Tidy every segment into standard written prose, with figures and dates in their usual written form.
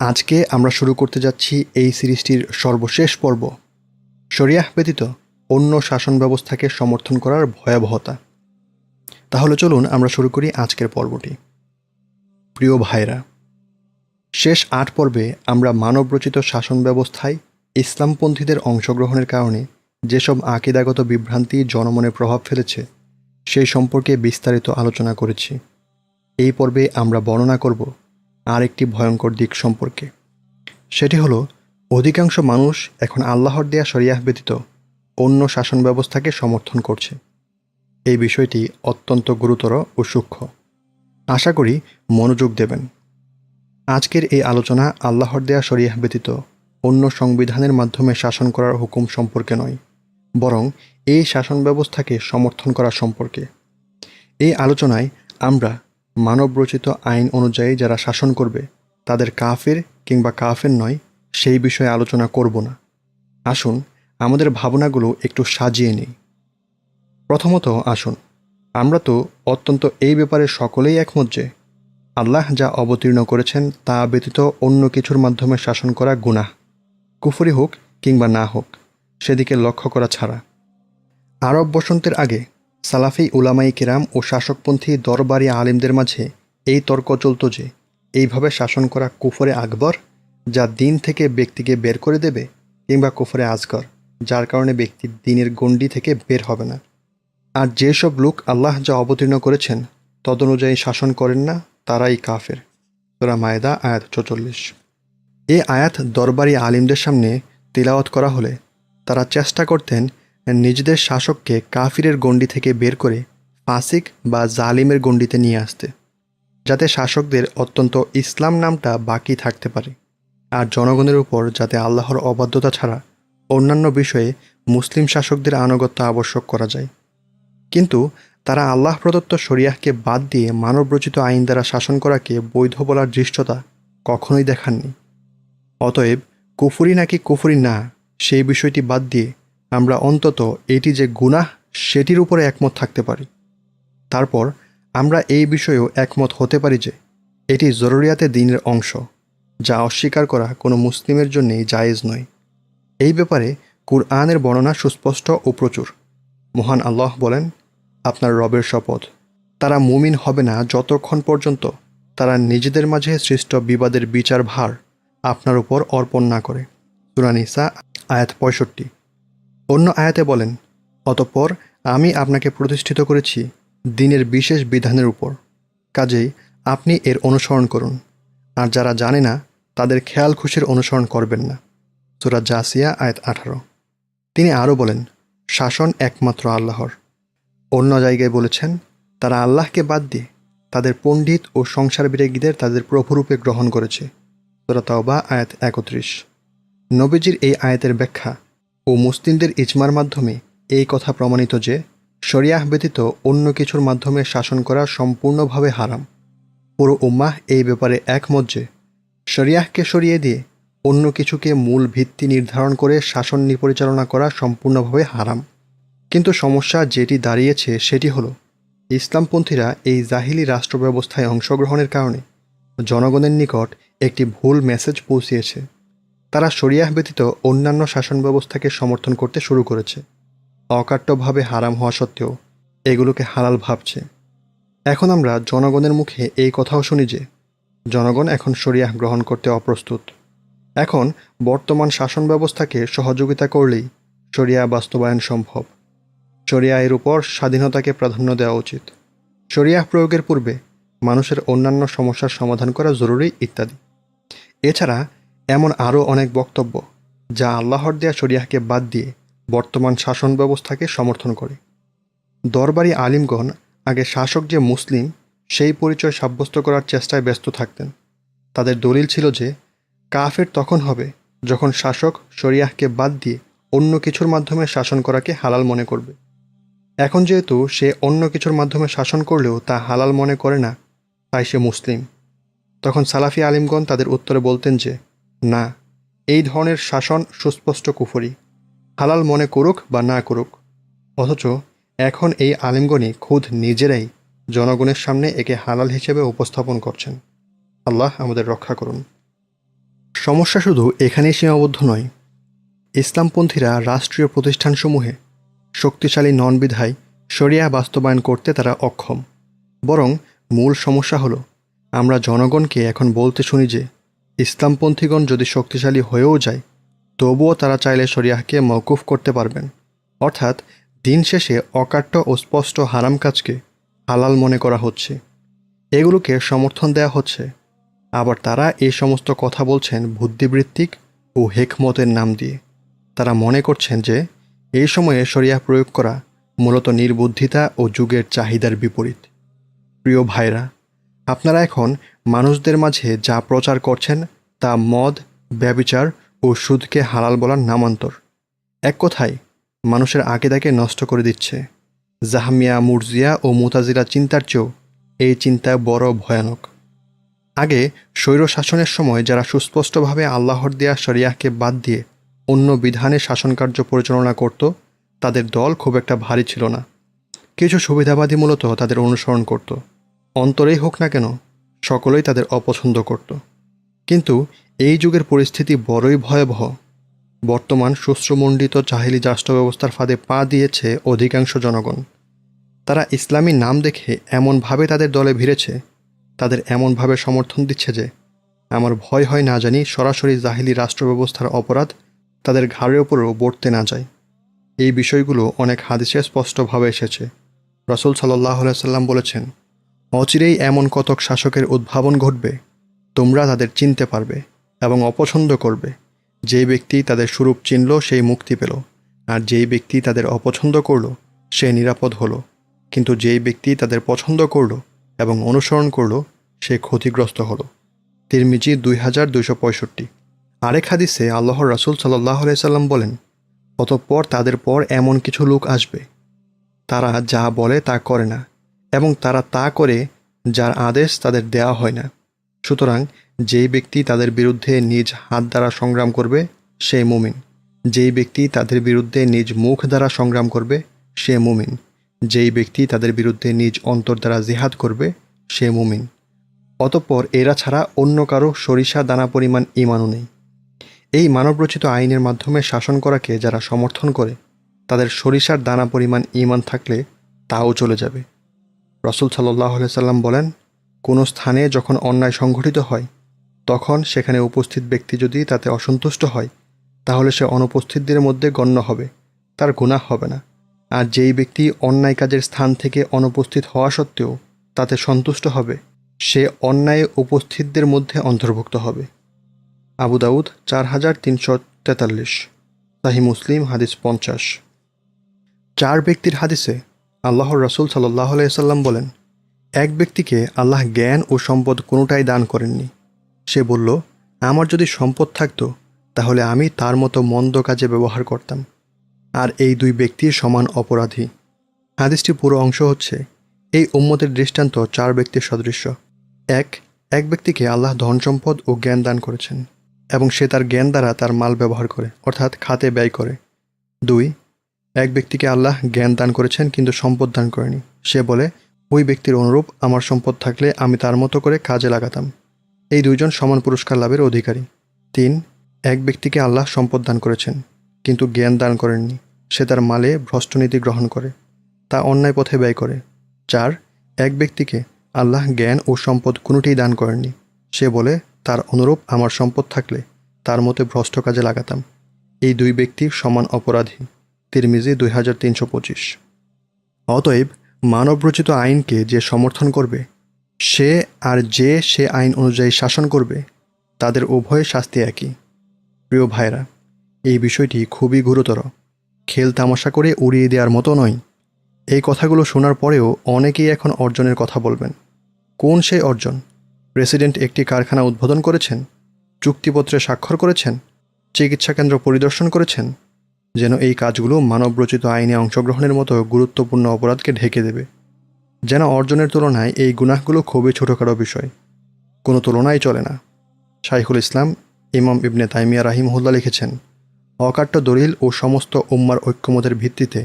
আজকে আমরা শুরু করতে যাচ্ছি এই সিরিজটির সর্বশেষ পর্ব, শরিয়াহ ব্যতীত অন্য শাসন ব্যবস্থাকে সমর্থন করার ভয়াবহতা। তাহলে চলুন আমরা শুরু করি আজকের পর্বটি। প্রিয় ভাইরা, শেষ ৮ পর্বে আমরা মানবরচিত শাসন ব্যবস্থায় ইসলামপন্থীদের অংশগ্রহণের কারণে যেসব আকিদাগত বিভ্রান্তি জনমনে প্রভাব ফেলেছে সেই সম্পর্কে বিস্তারিত আলোচনা করেছি। এই পর্বে আমরা বর্ণনা করব আরেকটি ভয়ঙ্কর দিক সম্পর্কে। সেটি হলো, অধিকাংশ মানুষ এখন আল্লাহর দেয়া শরিয়াহ ব্যতীত অন্য শাসন ব্যবস্থাকে সমর্থন করছে। এই বিষয়টি অত্যন্ত গুরুতর ও সূক্ষ্ম। আশা করি মনোযোগ দেবেন। আজকের এই আলোচনা আল্লাহর দেয়া শরিয়াহ ব্যতীত অন্য সংবিধানের মাধ্যমে শাসন করার হুকুম সম্পর্কে নয়, বরং এই শাসন ব্যবস্থাকে সমর্থন করা সম্পর্কে। এই আলোচনায় আমরা মানবরচিত আইন অনুযায়ী যারা শাসন করবে তাদের কাফের কিংবা কাফের নয় সেই বিষয়ে আলোচনা করব না। আসুন আমাদের ভাবনাগুলো একটু সাজিয়ে নিই। প্রথমত আসুন, আমরা তো অত্যন্ত এই ব্যাপারে সকলেই একমত যে আল্লাহ যা অবতীর্ণ করেছেন তা ব্যতীত অন্য কিছুর মাধ্যমে শাসন করা গুনাহ, কুফরি হোক কিংবা না হোক, সেদিকে লক্ষ্য করা ছাড়া। আরব বসন্তের আগে সালাফি উলামাই কেরাম ও শাসকপন্থী দরবারি আলিমদের মাঝে এই তর্ক চলত যে এইভাবে শাসন করা কুফরে আকবর, যা দিন থেকে ব্যক্তিকে বের করে দেবে, কিংবা কুফরে আজগর, যার কারণে ব্যক্তি দিনের গণ্ডি থেকে বের হবে না। আর যেসব লোক আল্লাহ যা অবতীর্ণ করেছেন তদনুযায়ী শাসন করেন না তারাই কাফের। সূরা মায়েদা আয়াত ৪৪। এই আয়াত দরবারি আলিমদের সামনে তিলাওয়াত করা হলে তারা চেষ্টা করতেন নিজেদের শাসককে কাফিরের গণ্ডি থেকে বের করে ফাসিক বা জালিমের গণ্ডিতে নিয়ে আসতে, যাতে শাসকদের অত্যন্ত ইসলাম নামটা বাকি থাকতে পারে, আর জনগণের উপর যাতে আল্লাহর অবাধ্যতা ছাড়া অন্যান্য বিষয়ে মুসলিম শাসকদের আনুগত্য আবশ্যক করা যায়। কিন্তু তারা আল্লাহ প্রদত্ত শরিয়াহকে বাদ দিয়ে মানবরচিত আইন দ্বারা শাসন করাকে বৈধ বলার দৃষ্টতা কখনোই দেখাননি। অতএব কুফরি নাকি কুফরি না, সেই বিষয়টি বাদ দিয়ে আমরা অন্তত এটি যে গুনাহ সেটির উপরে একমত থাকতে পারি। তারপর আমরা এই বিষয়েও একমত হতে পারি যে এটি জরুরিয়াতে দ্বীনের অংশ, যা অস্বীকার করা কোনো মুসলিমের জন্যেই জায়েজ নয়। এই ব্যাপারে কুরআনের বর্ণনা সুস্পষ্ট ও প্রচুর। মহান আল্লাহ বলেন, আপনার রবের শপথ, তারা মুমিন হবে না যতক্ষণ পর্যন্ত তারা নিজেদের মাঝে সৃষ্ট বিবাদের বিচার ভার আপনার উপর অর্পণ না করে। সূরা নিসা আয়াত ৬৫। অন্য আয়াতে বলেন, অতঃপর আমি আপনাকে প্রতিষ্ঠিত করেছি দ্বীনের বিশেষ বিধানের উপর, কাজেই আপনি এর অনুসরণ করুন, আর যারা জানে না তাদের খেয়াল খুশির অনুসরণ করবেন না। সূরা জাসিয়া আয়াত ১৮। তিনি আরও বলেন, শাসন একমাত্র আল্লাহর। অন্য জায়গায় বলেছেন, তারা আল্লাহকে বাদ দিয়ে তাদের পণ্ডিত ও সংসার বিরাগীদের তাদের প্রভুরূপে গ্রহণ করেছে। সূরা তাওবা আয়াত ৩১। নবীজির এই আয়াতের ব্যাখ্যা ও মুসলিমদের ইজমার মাধ্যমে এই কথা প্রমাণিত যে শরিয়াহ ব্যতীত অন্য কিছুর মাধ্যমে শাসন করা সম্পূর্ণভাবে হারাম। পুরো উম্মাহ এই ব্যাপারে একমত যে শরিয়াহকে সরিয়ে দিয়ে অন্য কিছুকে মূল ভিত্তি নির্ধারণ করে শাসন পরিচালনা করা সম্পূর্ণভাবে হারাম। কিন্তু সমস্যা যেটি দাঁড়িয়েছে সেটি হলো, ইসলামপন্থীরা এই জাহিলি রাষ্ট্র ব্যবস্থায় অংশগ্রহণের কারণে জনগণের নিকট একটি ভুল মেসেজ পৌঁছিয়েছে। তারা শরিয়াহ ব্যতীত অন্যান্য শাসন ব্যবস্থাকে সমর্থন করতে শুরু করেছে, অকাট্যভাবে হারাম হওয়া সত্ত্বেও এগুলোকে হালাল ভাবছে। এখন আমরা জনগণের মুখে এই কথাও শুনি যে জনগণ এখন শরিয়াহ গ্রহণ করতে অপ্রস্তুত। এখন বর্তমান শাসন ব্যবস্থাকে সহযোগিতা করলেই শরিয়াহ বাস্তবায়ন সম্ভব। শরিয়াহের উপর স্বাধীনতাকে প্রাধান্য দেওয়া উচিত। শরিয়াহ প্রয়োগের পূর্বে মানুষের অন্যান্য সমস্যার সমাধান করা জরুরি ইত্যাদি। এছাড়া এমন আরও অনেক বক্তব্য যা আল্লাহর দেয়া শরিয়াহকে বাদ দিয়ে বর্তমান শাসন ব্যবস্থাকে সমর্থন করে। দরবারি আলিমগণ আগে শাসক যে মুসলিম সেই পরিচয় সাব্যস্ত করার চেষ্টায় ব্যস্ত থাকতেন। তাদের দলিল ছিল যে কাফের তখন হবে যখন শাসক শরিয়াহকে বাদ দিয়ে অন্য কিছুর মাধ্যমে শাসন করাকে হালাল মনে করবে। এখন যেহেতু সে অন্য কিছুর মাধ্যমে শাসন করলেও তা হালাল মনে করে না, তাই সে মুসলিম। তখন সালাফি আলিমগণ তাদের উত্তরে বলতেন যে না, এই ধরনের শাসন সুস্পষ্ট কুফরি, হালাল মনে করুক বা না করুক। অথচ এখন এই আলিমগণই খুদ নিজেরাই জনগণের সামনে একে হালাল হিসেবে উপস্থাপন করছেন। আল্লাহ আমাদের রক্ষা করুন। সমস্যা শুধু এখানেই সীমাবদ্ধ নয়। ইসলামপন্থীরা রাষ্ট্রীয় প্রতিষ্ঠানসমূহে শক্তিশালী নন বিধায় শরিয়া বাস্তবায়ন করতে তারা অক্ষম। বরং মূল সমস্যা হলো আমরা জনগণকে এখন বলতে শুনি যে ইসলামপন্থীগণ যদি শক্তিশালী হয়েও যায় তবুও তারা চাইলে শরিয়াহকে মওকুফ করতে পারবেন। অর্থাৎ দিন শেষে অকাট্য ও স্পষ্ট হারাম কাজকে হালাল মনে করা হচ্ছে, এগুলোকে সমর্থন দেয়া হচ্ছে। আবার তারা এই সমস্ত কথা বলছেন বুদ্ধিবৃত্তিক ও হেকমতের নাম দিয়ে। তারা মনে করছেন যে এই সময়ে শরিয়াহ প্রয়োগ করা মূলত নির্বুদ্ধিতা ও যুগের চাহিদার বিপরীত। প্রিয় ভাইরা, আপনারা এখন মানুষদের মাঝে যা প্রচার করছেন তা মদ, ব্যভিচার ও সুদকে হালাল বলার নামান্তর। এক কথায় মানুষের আকীদাকে নষ্ট করে দিচ্ছে। জাহমিয়া, মুরজিয়া ও মুতাজিলা চিন্তার চেয়েও এই চিন্তা বড় ভয়ানক। আগে স্বৈর শাসনের সময় যারা সুস্পষ্টভাবে আল্লাহর দেয়া শরিয়াহকে বাদ দিয়ে অন্য বিধানে শাসনকার্য পরিচালনা করত তাদের দল খুব একটা ভারী ছিল না। কিছু সুবিধাবাদী মূলত তাদের অনুসরণ করত। অন্তরেই হোক না কেন সকলেই তাদের অপছন্দ করত। কিন্তু এই যুগের পরিস্থিতি বড়ই ভয়াবহ। বর্তমান সুশ্রমণ্ডিত জাহিলি রাষ্ট্র ব্যবস্থার ফাঁদে পা দিয়েছে অধিকাংশ জনগণ। তারা ইসলামী নাম দেখে এমনভাবে তাদের দলে ভিড়েছে, তাদের এমনভাবে সমর্থন দিচ্ছে যে আমার ভয় হয় না জানি সরাসরি জাহিলি রাষ্ট্র ব্যবস্থার অপরাধ তাদের ঘাড়ের ওপরও বর্তে না যায়। এই বিষয়গুলো অনেক হাদিসে স্পষ্টভাবে এসেছে। রাসূল সাল্লাল্লাহু আলাইহি সাল্লাম বলেছেন, অচিরেই এমন কতক শাসকের উদ্ভাবন ঘটবে তোমরা তাদের চিনতে পারবে এবং অপছন্দ করবে। যেই ব্যক্তি তাদের স্বরূপ চিনল সেই মুক্তি পেল, আর যেই ব্যক্তি তাদের অপছন্দ করল সে নিরাপদ হলো। কিন্তু যেই ব্যক্তি তাদের পছন্দ করল এবং অনুসরণ করল সে ক্ষতিগ্রস্ত হলো। তিরমিজি 2265। আরেক হাদিসে আল্লাহর রাসূল সাল্লাল্লাহু আলাইহি সাল্লাম বলেন, অতঃপর তাদের পর এমন কিছু লোক আসবে তারা যা বলে তা করে না এবং তারা তা করে যার আদেশ তাদের দেওয়া হয় না। সুতরাং যেই ব্যক্তি তাদের বিরুদ্ধে নিজ হাত দ্বারা সংগ্রাম করবে সে মুমিন, যেই ব্যক্তি তাদের বিরুদ্ধে নিজ মুখ দ্বারা সংগ্রাম করবে সে মুমিন, যেই ব্যক্তি তাদের বিরুদ্ধে নিজ অন্তর দ্বারা জিহাদ করবে সে মুমিন। অতঃপর এরা ছাড়া অন্য কারো সরিষা দানা পরিমাণ ঈমানও নেই। এই মানবরচিত আইনের মাধ্যমে শাসন করাকে যারা সমর্থন করে তাদের সরিষার দানা পরিমাণ ঈমান থাকলে তাও চলে যাবে। রাসূল সাল্লাল্লাহু আলাইহি সাল্লাম বলেন, কোনো স্থানে যখন অন্যায় সংঘটিত হয় তখন সেখানে উপস্থিত ব্যক্তি যদি তাতে অসন্তুষ্ট হয় তাহলে সে অনুপস্থিতদের মধ্যে গণ্য হবে, তার গুনাহ হবে না। আর যেই ব্যক্তি অন্যায় কাজের স্থান থেকে অনুপস্থিত হওয়া সত্ত্বেও তাতে সন্তুষ্ট হবে সে অন্যায় উপস্থিতদের মধ্যে অন্তর্ভুক্ত হবে। আবু দাউদ 4343, সাহিহ মুসলিম হাদিস 50। 4 ব্যক্তির হাদিসে আল্লাহর রাসূল সাল্লাল্লাহু আলাইহি সাল্লাম বলেন, এক ব্যক্তিকে আল্লাহ জ্ঞান ও সম্পদ কোনোটাই দান করেননি। সে বলল, আমার যদি সম্পদ থাকতো তাহলে আমি তার মতো মন্দ কাজে ব্যবহার করতাম। আর এই 2 ব্যক্তির সমান অপরাধী। হাদিসটি পুরো অংশ হচ্ছে এই উম্মতের দৃষ্টান্ত 4 ব্যক্তির সদৃশ্য। এক ব্যক্তিকে আল্লাহ ধন সম্পদ ও জ্ঞান দান করেছেন এবং সে তার জ্ঞান দ্বারা তার মাল ব্যবহার করে, অর্থাৎ খাতে ব্যয় করে। 2, এক ব্যক্তিকে আল্লাহ জ্ঞান দান করেছেন কিন্তু সম্পদ দান করেনি। সে বলে, ওই ব্যক্তির অনুরূপ আমার সম্পদ থাকলে আমি তার মতো করে কাজে লাগাতাম। এই 2 জন সমান পুরস্কার লাভের অধিকারী। 3, এক ব্যক্তিকে আল্লাহ সম্পদ দান করেছেন কিন্তু জ্ঞান দান করেননি। সে তার মালে ভ্রষ্টনীতি গ্রহণ করে, তা অন্যায় পথে ব্যয় করে। 4, এক ব্যক্তিকে আল্লাহ জ্ঞান ও সম্পদ কোনোটিই দান করেননি। সে বলে, তার অনুরূপ আমার সম্পদ থাকলে তার মতে ভ্রষ্ট কাজে লাগাতাম। এই 2 ব্যক্তি সমান অপরাধী। তিরমিজি 2325। অতএব মানবরচিত আইনকে যে সমর্থন করবে সে আর যে সে আইন অনুযায়ী শাসন করবে তাদের উভয় শাস্তি একই। প্রিয় ভাইরা, এই বিষয়টি খুবই গুরুতর, খেল তামাশা করে উড়িয়ে দেওয়ার মতো নয়। এই কথাগুলো শোনার পরেও অনেকেই এখন অর্জনের কথা বলবেন। কোন সেই অর্জন? প্রেসিডেন্ট একটি কারখানা উদ্বোধন করেছেন, চুক্তিপত্রে স্বাক্ষর করেছেন, চিকিৎসা কেন্দ্র পরিদর্শন করেছেন, যেন এই কাজগুলো মানবরচিত আইনে অংশগ্রহণের মতো গুরুত্বপূর্ণ অপরাধকে ঢেকে দেবে। যেন অর্জনের তুলনায় এই গুনাহগুলো খুবই ছোটোখাটো বিষয়, কোনো তুলনাই চলে না। শাইখুল ইসলাম ইমাম ইবনে তাইমিয়া রাহিমাহুল্লাহ লিখেছেন, অকাট্য দলিল ও সমস্ত উম্মার ঐক্যমতের ভিত্তিতে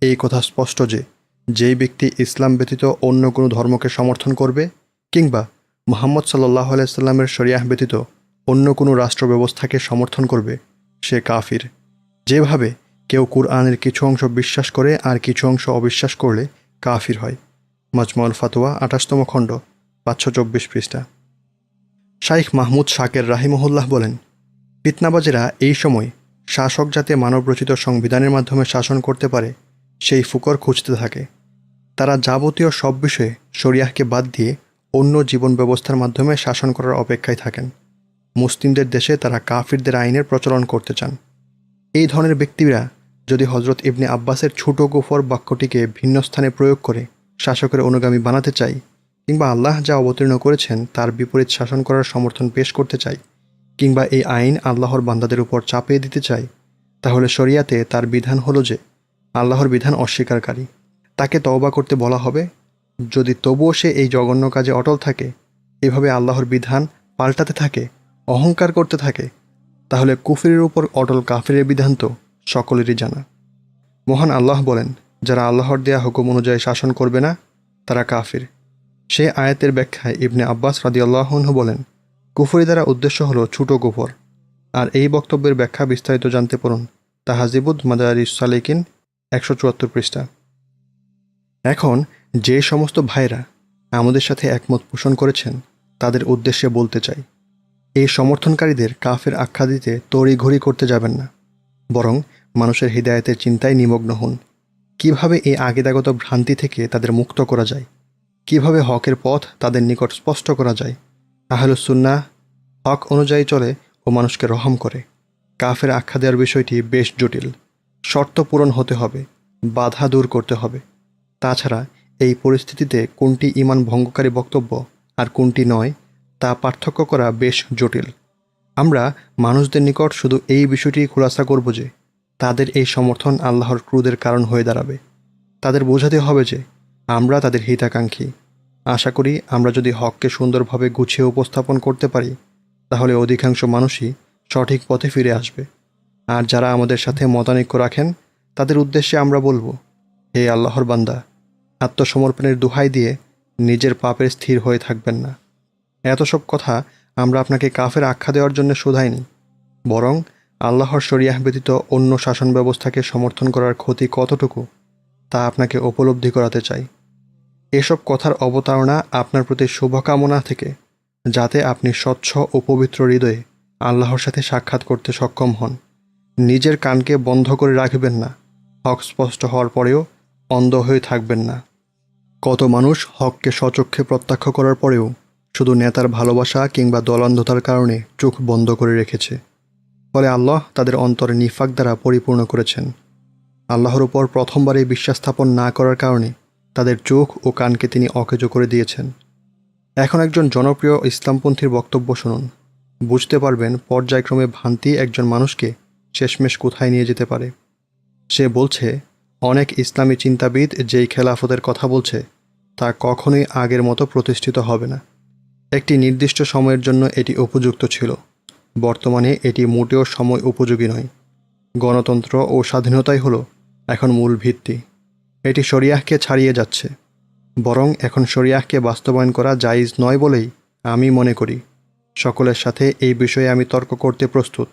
এই কথা স্পষ্ট যে যেই ব্যক্তি ইসলাম ব্যতীত অন্য কোনো ধর্মকে সমর্থন করবে কিংবা মুহাম্মদ সাল্লাল্লাহু আলাইহি সাল্লামের শরিয়াহ ব্যতীত অন্য কোনো রাষ্ট্র ব্যবস্থাকে সমর্থন করবে সে কাফির। যেভাবে কেউ কুরআনের কিছু অংশ বিশ্বাস করে আর কিছু অংশ অবিশ্বাস করলে কাফির হয়। মাজমুউল ফাতোয়া 28তম খণ্ড 524 পৃষ্ঠা। শাইখ মাহমুদ শাকের রাহিমাহুল্লাহ বলেন, ফিতনাবাজেরা এই সময় শাসক যাতে মানবরচিত সংবিধানের মাধ্যমে শাসন করতে পারে সেই ফুকর খুঁজতে থাকে। তারা যাবতীয় সব বিষয়ে শরিয়াহকে বাদ দিয়ে অন্য জীবন ব্যবস্থার মাধ্যমে শাসন করার অপেক্ষায় থাকেন। মুসলিমদের দেশে তারা কাফিরদের আইনের প্রচলন করতে চান। এই ধরনের ব্যক্তিরা যদি হজরত ইবনে আব্বাসের ছোট গোফর বাক্যটিকে ভিন্ন স্থানে প্রয়োগ করে শাসকের অনুগামী বানাতে চাই, কিংবা আল্লাহ যা অবতীর্ণ করেছেন তার বিপরীত শাসন করার সমর্থন পেশ করতে চাই, কিংবা এই আইন আল্লাহর বান্দাদের উপর চাপিয়ে দিতে চাই, তাহলে শরিয়াতে তার বিধান হলো যে আল্লাহর বিধান অস্বীকারী। তাকে তওবা করতে বলা হবে। যদি তবুও সে এই জঘন্য কাজে অটল থাকে, এভাবে আল্লাহর বিধান পাল্টাতে থাকে, অহংকার করতে থাকে, তাহলে কুফরির উপর অটল কাফিরের বিধান তো সকলেরই জানা। মহান আল্লাহ বলেন, যারা আল্লাহর দেয়া হুকুম অনুযায়ী শাসন করবে না তারা কাফির। সে আয়াতের ব্যাখ্যায় ইবনে আব্বাস রাদিয়াল্লাহু আনহু বলেন, কুফরি দ্বারা উদ্দেশ্য হলো ছোট কুফর। আর এই বক্তব্যের ব্যাখ্যা বিস্তারিত জানতে পড়ুন তাহজিবুদ মাদারিস সালিকিন 174 পৃষ্ঠা। এখন যে সমস্ত ভাইরা আমাদের সাথে একমত পোষণ করেছেন তাদের উদ্দেশ্যে বলতে চাই, এই সমর্থনকারীদের কাফের আখ্যা দিতে তড়িঘড়ি করতে যাবেন না, বরং মানুষের হিদায়াতের চিন্তায় নিমগ্ন হন। কিভাবে এই আগেদাগত ভ্রান্তি থেকে তাদের মুক্ত করা যায়, কিভাবে হকের পথ তাদের নিকট স্পষ্ট করা যায়। আহলুস সুন্নাহ হক অনুযায়ী চলে ও মানুষকে রহম করে। কাফের আখ্যা দেওয়ার বিষয়টি বেশ জটিল। শর্ত পূরণ হতে হবে, বাধা দূর করতে হবে। তাছাড়া এই পরিস্থিতিতে কোনটি ঈমান ভঙ্গকারী বক্তব্য আর কোনটি নয় তা পার্থক্য করা বেশ জটিল। আমরা মানুষদের নিকট শুধু এই বিষয়টি খুলাসা করব যে তাদের এই সমর্থন আল্লাহর ক্রোধের কারণ হয়ে দাঁড়াবে। তাদের বোঝাতে হবে যে আমরা তাদের হিতাকাঙ্ক্ষী। আশা করি আমরা যদি হককে সুন্দরভাবে গুছিয়ে উপস্থাপন করতে পারি তাহলে অধিকাংশ মানুষই সঠিক পথে ফিরে আসবে। আর যারা আমাদের সাথে মতানৈক্য রাখেন তাদের উদ্দেশ্যে আমরা বলবো, হে আল্লাহর বান্দা, আত্মসমর্পণের দোহাই দিয়ে নিজের পাপে স্থির হয়ে থাকবেন না। এত সব কথা আমরা আপনাকে কাফের আখ্যা দেওয়ার জন্য শোধাইনি, বরং আল্লাহর শরিয়াহ ব্যতীত অন্য শাসন ব্যবস্থাকে সমর্থন করার ক্ষতি কতটুকু তা আপনাকে উপলব্ধি করাতে চাই। এসব কথার অবতারণা আপনার প্রতি শুভকামনা থেকে, যাতে আপনি স্বচ্ছ ও পবিত্র হৃদয়ে আল্লাহর সাথে সাক্ষাৎ করতে সক্ষম হন। নিজের কানকে বন্ধ করে রাখবেন না, হক স্পষ্ট হওয়ার পরেও অন্ধ হয়ে থাকবেন না। কত মানুষ হককে স্বচক্ষে প্রত্যক্ষ করার পরেও শুধু নেতার ভালোবাসা কিংবা দলান্ধতার কারণে চোখ বন্ধ করে রেখেছে। ফলে আল্লাহ তাদের অন্তরে নিফাক দ্বারা পরিপূর্ণ করেছেন। আল্লাহর উপর প্রথমবারে বিশ্বাস স্থাপন না করার কারণে তাদের চোখ ও কানকে তিনি অকেজো করে দিয়েছেন। এখন একজন জনপ্রিয় ইসলামপন্থীর বক্তব্য শুনুন, বুঝতে পারবেন পর্যায়ক্রমে ভ্রান্তি একজন মানুষকে শেষমেশ কোথায় নিয়ে যেতে পারে। সে বলছে, অনেক ইসলামী চিন্তাবিদ যেই খেলাফতের কথা বলছে তা কখনোই আগের মতো প্রতিষ্ঠিত হবে না। একটি নির্দিষ্ট সময়ের জন্য এটি উপযুক্ত ছিল, বর্তমানে এটি মোটেও সময় উপযোগী নয়। গণতন্ত্র ও স্বাধীনতাই হলো এখন মূল ভিত্তি। এটি শরিয়াহকে ছাড়িয়ে যাচ্ছে। বরং এখন শরিয়াহকে বাস্তবায়ন করা জায়েজ নয় বলেই আমি মনে করি। সকলের সাথে এই বিষয়ে আমি তর্ক করতে প্রস্তুত।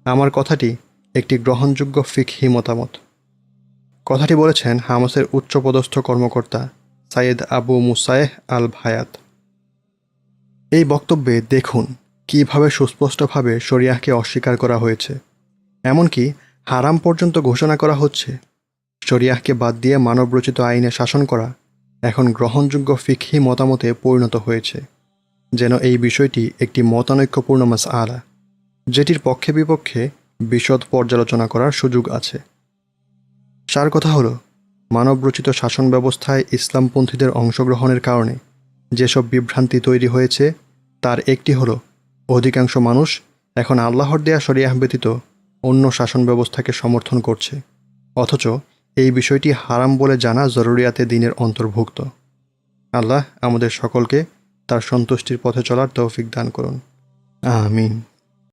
আমার কথাটি একটি গ্রহণযোগ্য ফিকহি মতামত। কথাটি বলেছেন হামাসের উচ্চপদস্থ কর্মকর্তা সাইয়েদ আবু মুসায়েহ আল ভায়াত। এই বক্তব্যে দেখুন কিভাবে সুস্পষ্টভাবে শরিয়াহকে অস্বীকার করা হয়েছে, এমনকি হারাম পর্যন্ত ঘোষণা করা হচ্ছে। শরিয়াহকে বাদ দিয়ে মানবরচিত আইনে শাসন করা এখন গ্রহণযোগ্য ফিকহি মতামতে পরিণত হয়েছে, যেন এই বিষয়টি একটি মতানৈক্যপূর্ণ মাসআলা, যেটির পক্ষে বিপক্ষে বিশদ পর্যালোচনা করার সুযোগ আছে। সার কথা হলো, মানবরচিত শাসন ব্যবস্থায় ইসলামপন্থীদের অংশগ্রহণের কারণে যেসব বিভ্রান্তি তৈরি হয়েছে তার একটি হলো, অধিকাংশ মানুষ এখন আল্লাহর দেয়া শরিয়াহ ব্যতীত অন্য শাসন ব্যবস্থাকে সমর্থন করছে, অথচ এই বিষয়টি হারাম বলে জানা জরুরিয়াতে দ্বীনের অন্তর্ভুক্ত। আল্লাহ আমাদের সকলকে তার সন্তুষ্টির পথে চলার তৌফিক দান করুন। আমিন।